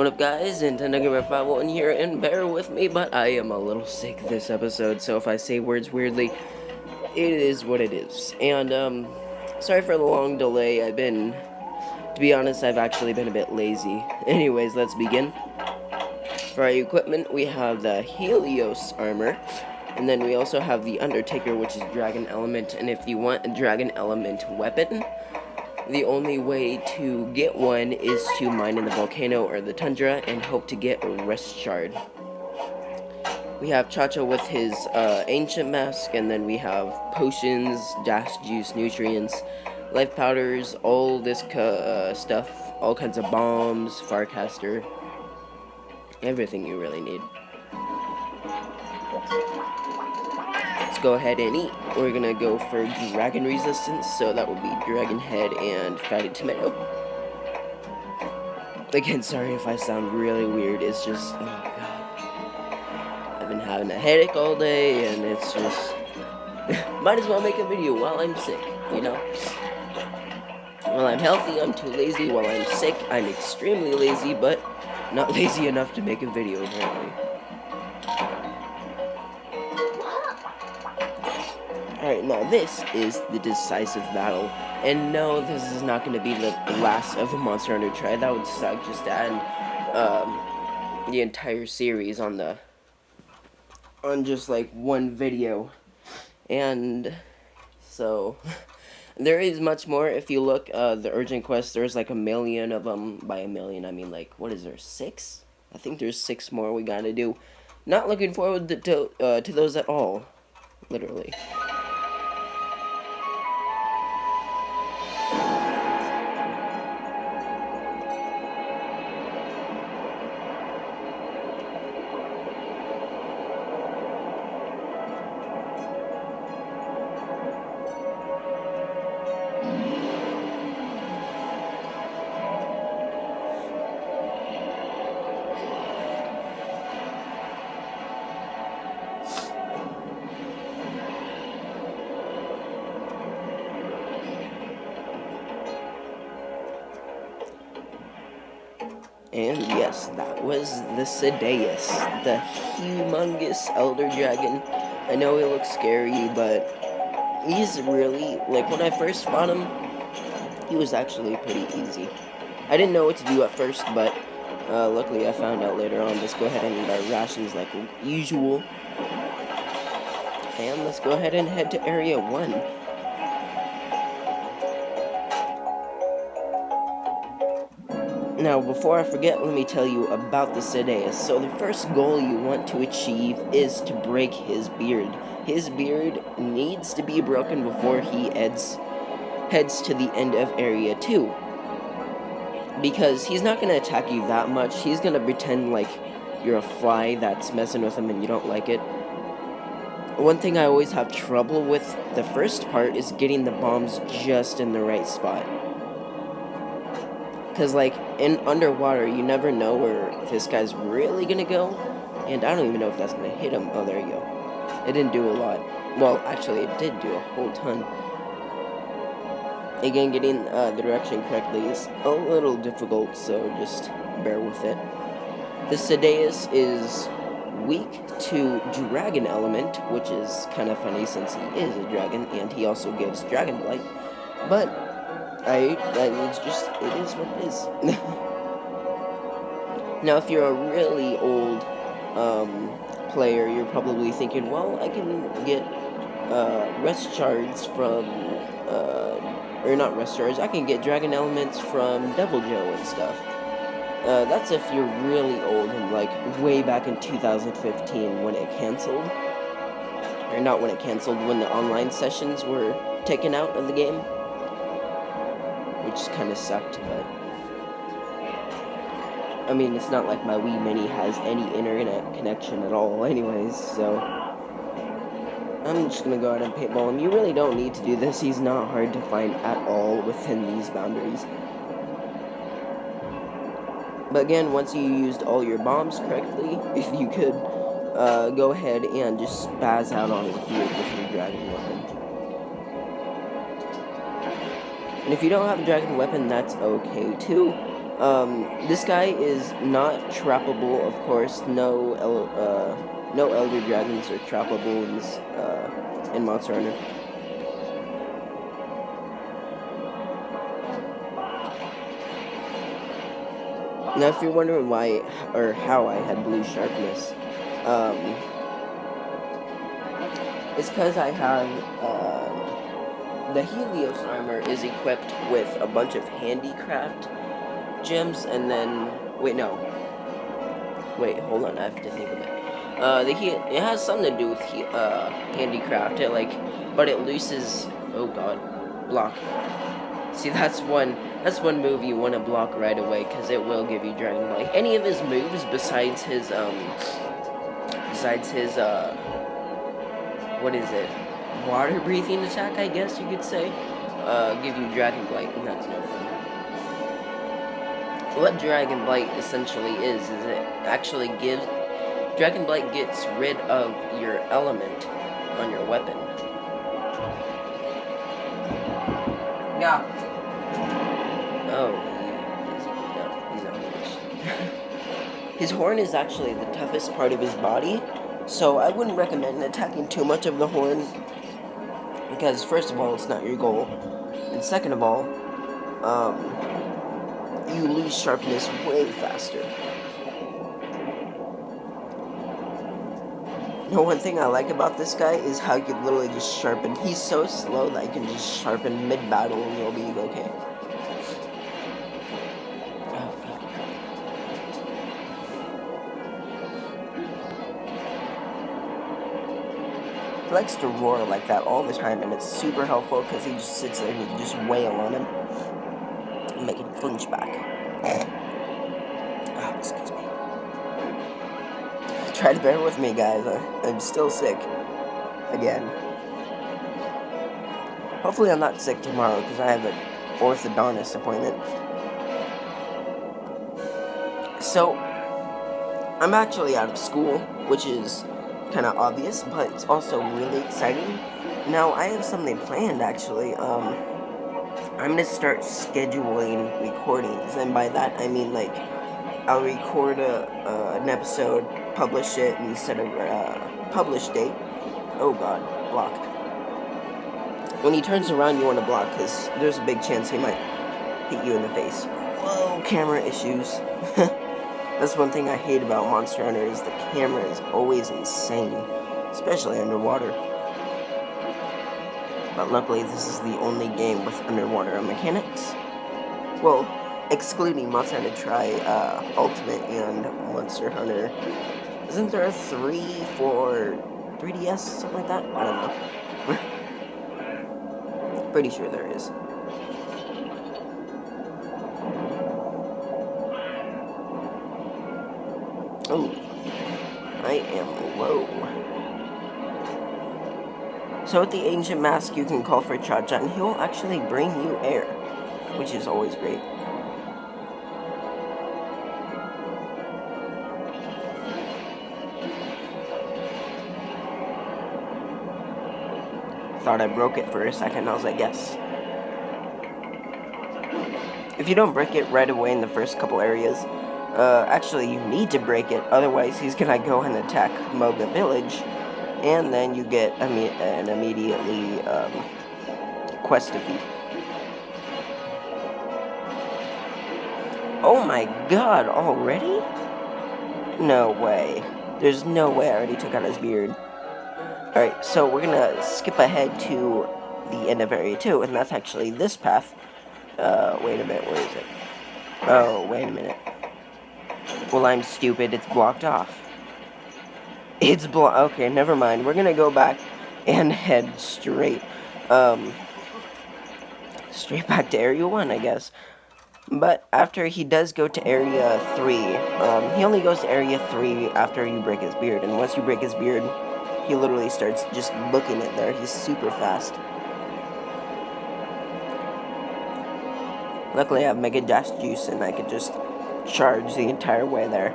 What up, guys? Nintendo51 here, and bear with me, but I am a little sick this episode, so if I say words weirdly, it is what it is. And, sorry for the long delay. To be honest, I've actually been a bit lazy. Anyways, let's begin. For our equipment, we have the Helios armor, and then we also have the Undertaker, which is Dragon Element, and if you want a Dragon Element weapon, the only way to get one is to mine in the volcano or the tundra and hope to get a rest shard. We have Chacha with his ancient mask, and then we have potions, dash juice, nutrients, life powders, all this stuff, all kinds of bombs, Farcaster, everything you really need. Let's go ahead and eat. We're gonna go for dragon resistance, so that would be dragon head and fatty tomato. Again, sorry if I sound really weird, it's just, oh god. I've been having a headache all day, and it's just, might as well make a video while I'm sick, you know? While I'm healthy, I'm too lazy. While I'm sick, I'm extremely lazy, but not lazy enough to make a video, apparently. Alright, now this is the decisive battle, and no, this is not going to be the last of the Monster Hunter try. That would suck, just to end the entire series on just like one video. And so there is much more. If you look, the urgent quest, there's like a million of them. By a million, I mean like, what is there, 6? I think there's 6 more we gotta do. Not looking forward to those at all, literally. And yes, that was the Sedeus, the humongous Elder Dragon. I know he looks scary, but he's really, like, when I first fought him, he was actually pretty easy. I didn't know what to do at first, but luckily I found out later on. Let's go ahead and eat our rations like usual. And let's go ahead and head to Area 1. Now, before I forget, let me tell you about the Sedeus. So the first goal you want to achieve is to break his beard. His beard needs to be broken before he heads to the end of Area 2. Because he's not going to attack you that much. He's going to pretend like you're a fly that's messing with him and you don't like it. One thing I always have trouble with the first part is getting the bombs just in the right spot. Because, like, in underwater, you never know where this guy's really gonna go. And I don't even know if that's gonna hit him. Oh, there you go. It didn't do a lot. Well, actually, it did do a whole ton. Again, getting the direction correctly is a little difficult, so just bear with it. The Sedeus is weak to Dragon Element, which is kind of funny since he is a dragon, and he also gives Dragon Blight. But it is what it is. Now, if you're a really old player, you're probably thinking, well, I can get rest shards from, or not rest shards, I can get dragon elements from Devil Joe and stuff. That's if you're really old and, like, way back in 2015 when it canceled. Or not when it canceled, when the online sessions were taken out of the game. Which kind of sucked, but I mean, it's not like my Wii Mini has any internet connection at all anyways, so I'm just gonna go ahead and paintball him. You really don't need to do this. He's not hard to find at all within these boundaries. But again, once you used all your bombs correctly, if you could go ahead and just spaz out on his beard with your dragon weapon. And if you don't have a dragon weapon, that's okay too. This guy is not trappable, of course. No Elder Dragons are trappable in this, in Monster Hunter. Now, if you're wondering why or how I had blue sharpness, it's because I have, the Helios armor is equipped with a bunch of handicraft gems, and then, wait, hold on, I have to think of it. It has something to do with handicraft, but it loses, oh god, block. See, that's one move you want to block right away, because it will give you Dragon Blight. Any of his moves besides his, what is it? Water breathing attack, I guess you could say, give you Dragon Blight, and that's no fun. What Dragon Blight essentially is it actually gives, Dragon Blight gets rid of your element on your weapon. Yeah. Oh, he's not finished. His horn is actually the toughest part of his body, so I wouldn't recommend attacking too much of the horn, because first of all, it's not your goal, and second of all, you lose sharpness way faster. You know, one thing I like about this guy is how you can literally just sharpen. He's so slow that you can just sharpen mid-battle and you'll be okay. Oh, God. He likes to roar like that all the time, and it's super helpful because he just sits there and you can just wail on him and make him flinch back. Oh, excuse me. Try to bear with me, guys. I'm still sick. Again. Hopefully I'm not sick tomorrow, because I have an orthodontist appointment. So, I'm actually out of school, which is kind of obvious, but it's also really exciting. Now, I have something planned, actually. I'm gonna start scheduling recordings, and by that, I mean, like, I'll record an episode, publish it, and set a publish date. Oh god, block. When he turns around, you want to block, because there's a big chance he might hit you in the face. Whoa, camera issues. That's one thing I hate about Monster Hunter, is the camera is always insane, especially underwater. But luckily, this is the only game with underwater mechanics. Well, excluding Monster Hunter Tri Ultimate and Monster Hunter. Isn't there a 3 for 3DS, something like that? I don't know. Pretty sure there is. Oh, I am low. So with the Ancient Mask, you can call for Cha-Cha, and he'll actually bring you air, which is always great. Thought I broke it for a second. I was like, yes. If you don't break it right away in the first couple areas, actually you need to break it, otherwise he's gonna go and attack Moga Village, and then you get an immediately quest defeat. Oh my god, already? No way. There's no way I already took out his beard. Alright, so we're gonna skip ahead to the end of Area 2, and that's actually this path. Wait a minute, where is it? Oh, wait a minute. Well, I'm stupid, it's blocked off. It's okay, never mind. We're gonna go back and head straight back to Area 1, I guess. But after he does go to Area 3, he only goes to Area 3 after you break his beard, and once you break his beard, he literally starts just looking at there. He's super fast. Luckily, I have Mega Dash Juice, and I could just charge the entire way there.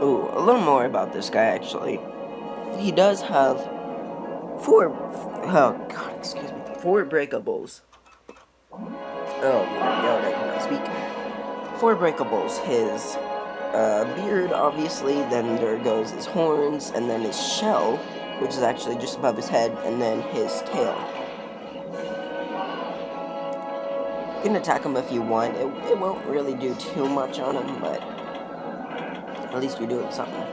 Ooh, a little more about this guy, actually. He does have four breakables. Oh my god, I cannot speak. Four breakables. His beard, obviously, then there goes his horns, and then his shell, which is actually just above his head, and then his tail. You can attack him if you want. It won't really do too much on him, but at least you're doing something.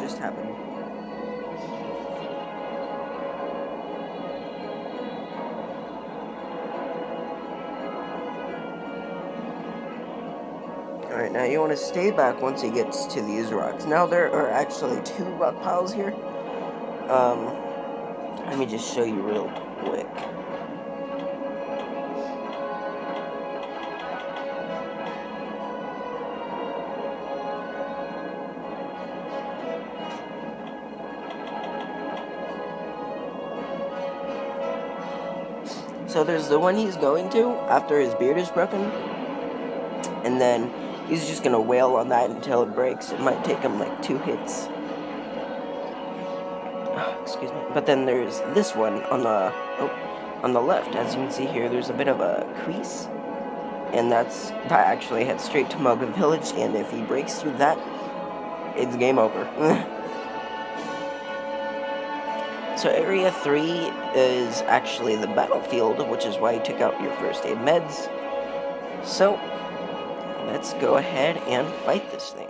Just happened. Alright, now you want to stay back once he gets to these rocks. Now there are actually two rock piles here. Let me just show you real quick. So there's the one he's going to after his beard is broken, and then he's just gonna wail on that until it breaks. It might take him like 2 hits. Excuse me. But then there's this one on the left. As you can see here, there's a bit of a crease, and that actually heads straight to Moga Village. And if he breaks through that, it's game over. So Area 3 is actually the battlefield, which is why you took out your first aid meds. So let's go ahead and fight this thing.